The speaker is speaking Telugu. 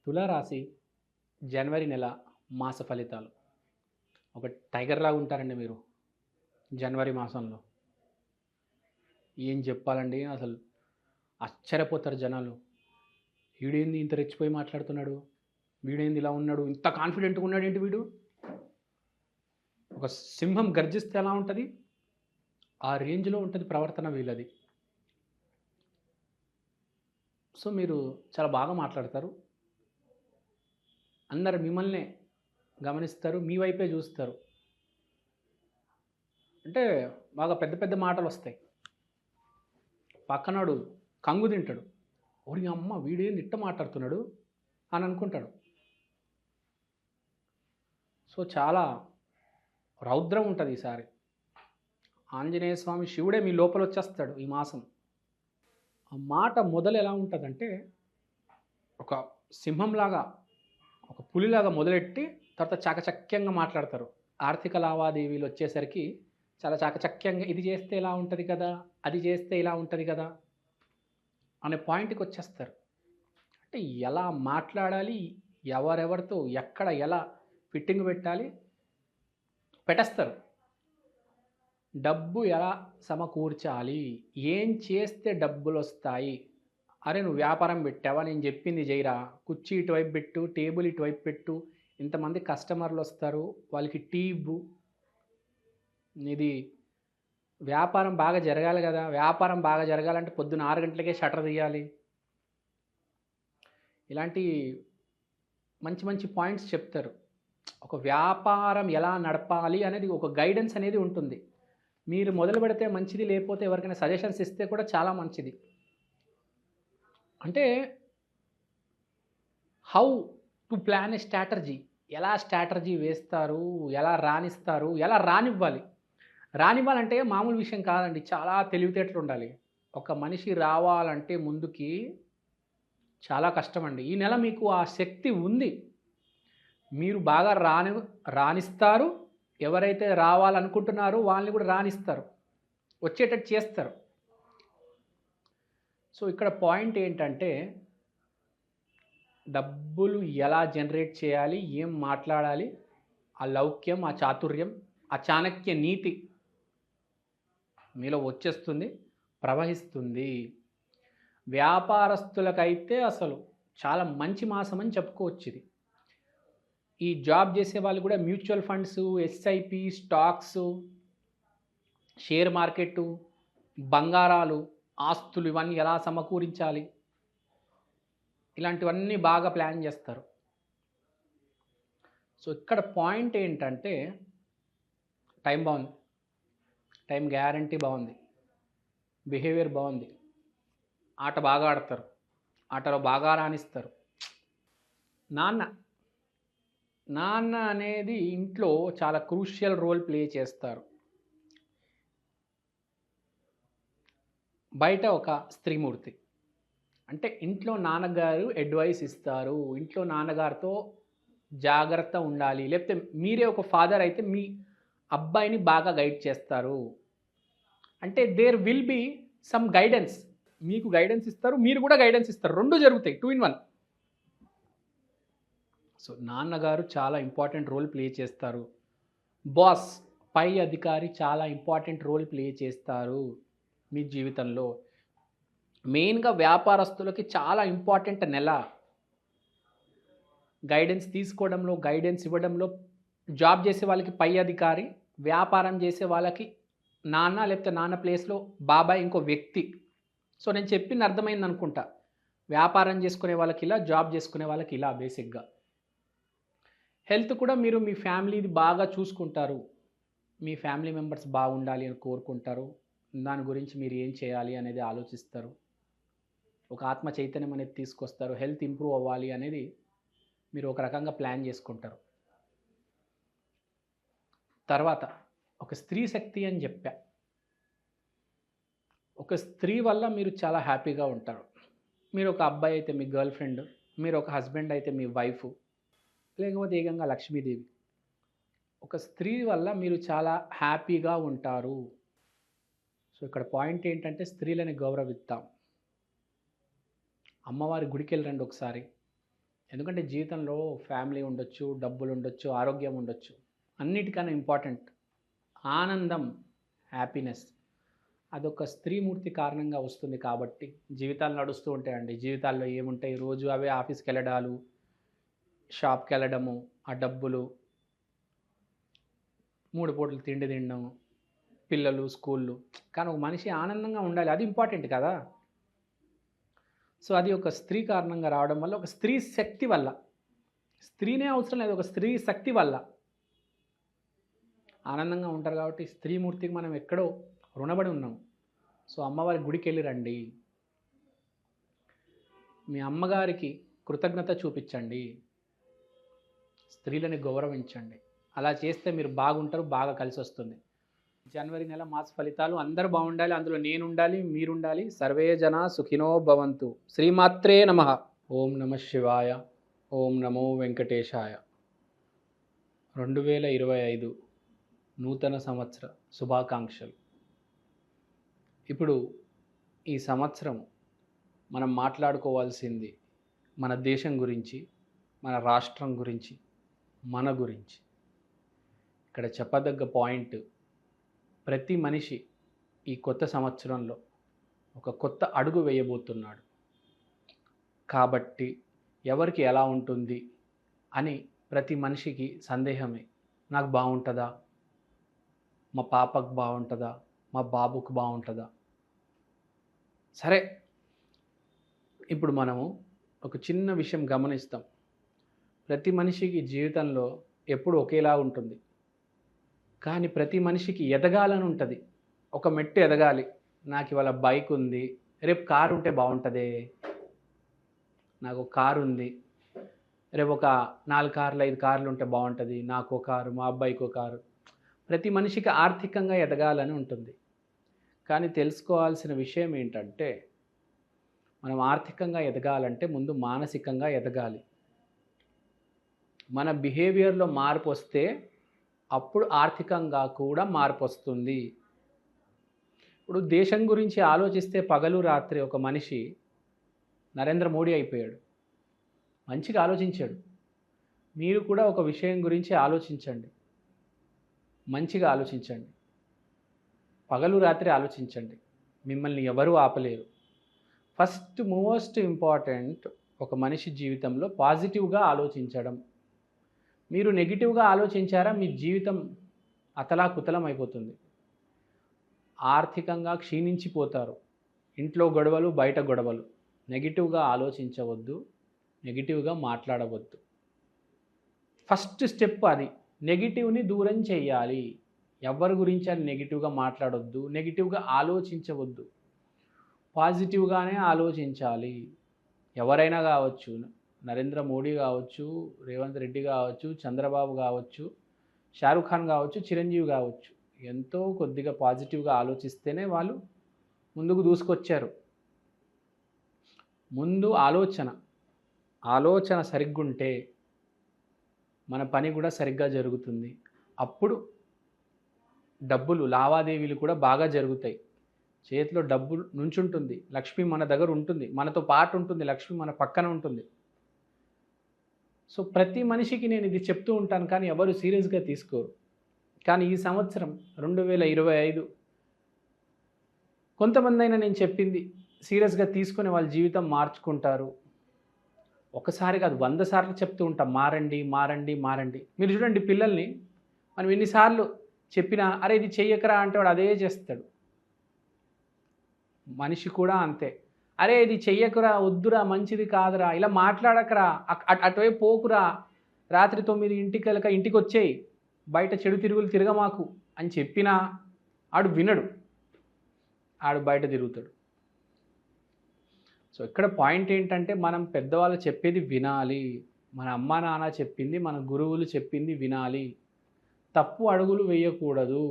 తులారాశి జనవరి నెల మాస ఫలితాలు. ఒక టైగర్‌లాగా ఉంటారండి మీరు జనవరి మాసంలో. ఏం చెప్పాలండి అసలు ఆశ్చర్యపోతారు జనాలు. వీడేంది ఇంత రెచ్చిపోయి మాట్లాడుతున్నాడు? వీడేంది ఇలా ఉన్నాడు? ఇంత కాన్ఫిడెంట్‌గా ఉన్నాడేంటి వీడు? ఒక సింహం గర్జిస్తే ఎలా ఉంటది? ఆ రేంజ్‌లో ఉంటది ప్రవర్తన వీళ్ళది. సో, మీరు చాలా బాగా మాట్లాడతారు. అందరు మిమ్మల్నే గమనిస్తారు. మీ వైపే జూస్తారు. అంటే బాగా పెద్ద పెద్ద మాటలొస్తాయి. పక్కనోడు కంగు తింటాడు. ఓరి అమ్మ! వీడేంది ఇట్ట మాట్లాడుతున్నాడు అని అనుకుంటాడు. సో, చాలా రౌద్రం ఉంటది ఈసారి. ఆంజనేయ స్వామి శివుడే మీ లోపలొచ్చేస్తాడు ఈ మాసం. ఆ మాట మొదలు ఎలా ఉంటదంటే, ఒక సింహంలాగా, ఒక పులిలాగా మొదలెట్టి తర్వాత చాకచక్యంగా మాట్లాడతారు. ఆర్థిక లావాదేవీలొచ్చేసరికి చాలా చాకచక్యంగా ఇది చేస్తే ఇలా ఉంటది కదా! అది చేస్తే ఇలా ఉంటది కదా! అనే పాయింట్‌కొచ్చేస్తారు. అంటే ఎలా మాట్లాడాలి? ఎవరెవరితో ఎక్కడ ఎలా ఫిట్టింగ్ పెట్టాలి? పెట్టేస్తారు. డబ్బు ఎలా సమకూర్చాలి? ఏం చేస్తే డబ్బులొస్తాయి? అరే! నువ్వు వ్యాపారం పెట్టావా? నేను చెప్పింది చెయ్యరా? కుర్చీ ఇటువైపు పెట్టు, టేబుల్ ఇటువైపు పెట్టు. ఇంతమంది కస్టమర్‌లొస్తారు. వాళ్ళకి టీ ఇవ్వు. నీది వ్యాపారం బాగా జరగాలి గదా! వ్యాపారం బాగా జరగాలంటే పొద్దున 6 గంటలకే షట్టర్ తీయాలి. ఇలాంటి మంచి మంచి పాయింట్స్ చెప్తారు. ఒక వ్యాపారం ఎలా నడపాలి అనేది ఒక గైడెన్స్ అనేది ఉంటుంది. మీరు మొదలుపెడితే మంచిది, లేకపోతే ఎవరికైనా సజెషన్స్ ఇస్తే కూడా చాలా మంచిది. అంటే how to plan a strategy. ఎలా స్ట్రాటజీ వేస్తారు? ఎలా రాణిస్తారు? ఎలా రానివ్వాలి? రానివ్వాలంటే మామూలు విషయం కాదండి. చాలా తెలివితేటలుండాలి. ఒక మనిషి రావాలంటే ముందుకి చాలా కష్టమండి. ఈ నెల మీకు ఆ శక్తి ఉంది. మీరు బాగా రానిస్తారు. ఎవరైతే రావాలనుకుంటున్నారో వాళ్ళని కూడా రానిస్తారు. వచ్చేటట్టు చేస్తారు. సో, ఇక్కడ పాయింట్ ఏంటంటే, డబ్బులు ఎలా జనరేట్ చేయాలి? ఏం మాట్లాడాలి? ఆ లౌక్యం, ఆ చాతుర్యం, ఆ చాణక్య నీతి మీలో వచ్చేస్తుంది. ప్రవహిస్తుంది. వ్యాపారస్తులకైతే అసలు చాలా మంచి మాసమని చెప్పుకోవచ్చిది. ఈ జాబ్ చేసే వాళ్ళు కూడా mutual funds, SIP, stocks, share market, బంగారాలు, ఆస్తులు ఇవన్నీ ఎలా సమకూరించాలి? ఇలాంటివన్నీ బాగా ప్లాన్ చేస్తారు. సో, ఇక్కడ పాయింట్ ఏంటంటే టైం బావుంది. టైం గ్యారంటీ బావుంది. బిహేవియర్ బావుంది. ఆట బాగా ఆడతారు. ఆటలో బాగా రాణిస్తారు. నాన్న, నాన్న అనేది ఇంట్లో చాలా క్రూషియల్ రోల్ ప్లే చేస్తారు. బయట ఒక స్త్రీమూర్తి. అంటే ఇంట్లో నాన్నగారు అడ్వైస్ ఇస్తారు. ఇంట్లో నాన్నగారితో జాగ్రత్త ఉండాలి. లేకపోతే మీరే ఒక ఫాదర్ అయితే మీ అబ్బాయిని బాగా గైడ్ చేస్తారు. అంటే there will be some guidance. మీకు గైడెన్స్ ఇస్తారు. మీరు కూడా గైడెన్స్ ఇస్తారు. 2 జరుగుతాయి. 2 ఇన్ 1. సో, నాన్నగారు చాలా ఇంపార్టెంట్ రోల్ ప్లే చేస్తారు. బాస్, పై అధికారి చాలా ఇంపార్టెంట్ రోల్ ప్లే చేస్తారు మీ జీవితంలో. మెయిన్‌గా వ్యాపారస్తులకి చాలా ఇంపార్టెంట్ నెల. గైడెన్స్ తీసుకోవడంలో, గైడెన్స్ ఇవ్వడంలో జాబ్ చేసే వాళ్ళకి పై అధికారి, వ్యాపారం చేసే వాళ్ళకి నాన్న లేకపోతే నాన్న ప్లేస్‌లో బాబాయ్ ఇంకో వ్యక్తి. సో, నేను చెప్పింది అర్థమైందనుకుంటా. వ్యాపారం చేసుకునే వాళ్ళకి ఇలా, జాబ్ చేసుకునే వాళ్ళకి ఇలా బేసిక్‌గా. హెల్త్ కూడా మీరు మీ ఫ్యామిలీది బాగా చూసుకుంటారు. మీ ఫ్యామిలీ మెంబర్స్ బాగుండాలి అని కోరుకుంటారు. దాని గురించి మీరు ఏం చేయాలి అనేది ఆలోచిస్తారు. ఒక ఆత్మ చైతన్యం అనేది తీసుకొస్తారు. హెల్త్ ఇంప్రూవ్ అవ్వాలి అనేది మీరు ఒక రకంగా ప్లాన్ చేసుకుంటారు. తర్వాత ఒక స్త్రీ శక్తి అని చెప్పా. ఒక స్త్రీ వల్ల మీరు చాలా హ్యాపీగా ఉంటారు. మీరు ఒక అబ్బాయి అయితే మీ గర్ల్ ఫ్రెండ్, మీరు ఒక హస్బెండ్ అయితే మీ వైఫు, లేకపోతే ఏకంగా లక్ష్మీదేవి. ఒక స్త్రీ వల్ల మీరు చాలా హ్యాపీగా ఉంటారు. సో, ఇక్కడ పాయింట్ ఏంటంటే స్త్రీలని గౌరవిద్దాం. అమ్మవారి గుడికెళ్ళి రండి ఒకసారి. ఎందుకంటే జీవితంలో ఫ్యామిలీ ఉండొచ్చు, డబ్బులు ఉండొచ్చు, ఆరోగ్యం ఉండొచ్చు. అన్నిటికన్నా ఇంపార్టెంట్ ఆనందం, హ్యాపీనెస్ అదొక స్త్రీమూర్తి కారణంగా వస్తుంది కాబట్టి జీవితాలు నడుస్తూ ఉంటాయండి. జీవితాల్లో ఏముంటాయి, రోజు అవే ఆఫీస్‌కి వెళ్ళడాలు, షాప్‌కి వెళ్ళడము, ఆ డబ్బులు, 3 పూటలు తిండి తినడం, పిల్లలు, స్కూళ్ళు. కానీ ఒక మనిషి ఆనందంగా ఉండాలి. అది ఇంపార్టెంట్ కదా! సో, అది ఒక స్త్రీ కారణంగా రావడం వల్ల, ఒక స్త్రీ శక్తి వల్ల, స్త్రీనే అవసరం లేదు, ఒక స్త్రీ శక్తి వల్ల ఆనందంగా ఉంటారు కాబట్టి స్త్రీమూర్తికి మనం ఎక్కడో రుణపడి ఉన్నాం. సో, అమ్మవారి గుడికెళ్ళి రండి. మీ అమ్మగారికి కృతజ్ఞత చూపించండి. స్త్రీలని గౌరవించండి. అలా చేస్తే మీరు బాగుంటారు, బాగా కలిసొస్తుంది. జనవరి నెల మాస ఫలితాలు అందరూ బాగుండాలి. అందులో నేనుండాలి, మీరుండాలి. సర్వే జనా సుఖినో భవంతు. శ్రీమాత్రే నమః. ఓం నమః శివాయ. ఓం నమో వెంకటేశాయ. 2025 నూతన సంవత్సర శుభాకాంక్షలు. ఇప్పుడు ఈ సంవత్సరం మనం మాట్లాడుకోవాల్సింది మన దేశం గురించి, మన రాష్ట్రం గురించి, మన గురించి. ఇక్కడ చెప్పదగ్గ పాయింట్, ప్రతి మనిషి ఈ కొత్త సంవత్సరంలో ఒక కొత్త అడుగు వేయబోతున్నాడు. కాబట్టి ఎవరికి ఎలా ఉంటుంది అని ప్రతి మనిషికి సందేహమే. నాకు బాగుంటుందా, మా పాపకు బాగుంటుందా, మా బాబుకు బాగుంటుందా? సరే, ఇప్పుడు మనము ఒక చిన్న విషయం గమనిస్తాం. ప్రతి మనిషికి జీవితంలో ఎప్పుడు ఒకేలా ఉంటుంది, కానీ ప్రతి మనిషికి ఎదగాలని ఉంటుంది. ఒక మెట్టు ఎదగాలి. నాకు ఇవాళ బైక్ ఉంది, రేపు కారు ఉంటే బాగుంటుందే. నాకు ఒక కారు ఉంది, రేపు ఒక 4 కార్లు 5 కార్లు ఉంటే బాగుంటుంది. నాకు ఒక కారు, మా అబ్బాయికి ఒక కారు. ప్రతి మనిషికి ఆర్థికంగా ఎదగాలని ఉంటుంది. కానీ తెలుసుకోవాల్సిన విషయం ఏంటంటే, మనం ఆర్థికంగా ఎదగాలంటే ముందు మానసికంగా ఎదగాలి. మన బిహేవియర్లో మార్పు వస్తే అప్పుడు ఆర్థికంగా కూడా మార్పు వస్తుంది. ఇప్పుడు దేశం గురించి ఆలోచిస్తే పగలు రాత్రి ఒక మనిషి నరేంద్ర మోడీ అయిపోయాడు. మంచిగా ఆలోచించాడు. మీరు కూడా ఒక విషయం గురించి ఆలోచించండి, మంచిగా ఆలోచించండి, పగలు రాత్రి ఆలోచించండి. మిమ్మల్ని ఎవరూ ఆపలేరు. ఫస్ట్ మోస్ట్ ఇంపార్టెంట్, ఒక మనిషి జీవితంలో పాజిటివ్గా ఆలోచించడం. మీరు నెగిటివ్గా ఆలోచించారా, మీ జీవితం అతలాకుతలం అయిపోతుంది. ఆర్థికంగా క్షీణించిపోతారు. ఇంట్లో గొడవలు, బయట గొడవలు. నెగిటివ్గా ఆలోచించవద్దు, నెగిటివ్గా మాట్లాడవద్దు. ఫస్ట్ స్టెప్ అది. నెగిటివ్ని దూరం చేయాలి. ఎవరి గురించి అని నెగిటివ్గా మాట్లాడొద్దు, నెగిటివ్గా ఆలోచించవద్దు. పాజిటివ్గానే ఆలోచించాలి. ఎవరైనా కావచ్చు, నరేంద్ర మోడీ కావచ్చు, రేవంత్ రెడ్డి కావచ్చు, చంద్రబాబు కావచ్చు, షారుఖ్ ఖాన్ కావచ్చు, చిరంజీవి కావచ్చు. ఎంతో కొద్దిగా పాజిటివ్గా ఆలోచిస్తేనే వాళ్ళు ముందుకు దూసుకొచ్చారు. ముందు ఆలోచన సరిగ్గుంటే మన పని కూడా సరిగ్గా జరుగుతుంది. అప్పుడు డబ్బులు లావాదేవీలు కూడా బాగా జరుగుతాయి. చేతిలో డబ్బు నుంచుంటుంది, లక్ష్మి మన దగ్గర ఉంటుంది, మనతో పాటు ఉంటుంది, లక్ష్మి మన పక్కన ఉంటుంది. సో ప్రతి మనిషికి నేను ఇది చెప్తూ ఉంటాను, కానీ ఎవరు సీరియస్గా తీసుకోరు. కానీ ఈ సంవత్సరం 2025 కొంతమంది అయినా నేను చెప్పింది సీరియస్గా తీసుకొని వాళ్ళ జీవితం మార్చుకుంటారు. ఒకసారి కాదు, 100 సార్లు చెప్తూ ఉంటాం, మారండి మారండి మారండి. మీరు చూడండి, పిల్లల్ని మనం ఎన్నిసార్లు చెప్పినా అరే ఇది చెయ్యకరా అంటే వాడు అదే చేస్తాడు. మనిషి కూడా అంతే. అరే ఇది చెయ్యకురా, వద్దురా, మంచిది కాదురా, ఇలా మాట్లాడకరా, అటువైపు పోకురా, రాత్రి 9 ఇంటికి వచ్చేయి, బయట చెడు తిరుగులు తిరగమాకు అని చెప్పినా ఆడు వినడు, ఆడు బయట తిరుగుతాడు. సో ఇక్కడ పాయింట్ ఏంటంటే, మనం పెద్దవాళ్ళు చెప్పేది వినాలి. మన అమ్మా నాన్న చెప్పింది, మన గురువులు చెప్పింది వినాలి. తప్పు అడుగులు వేయకూడదు.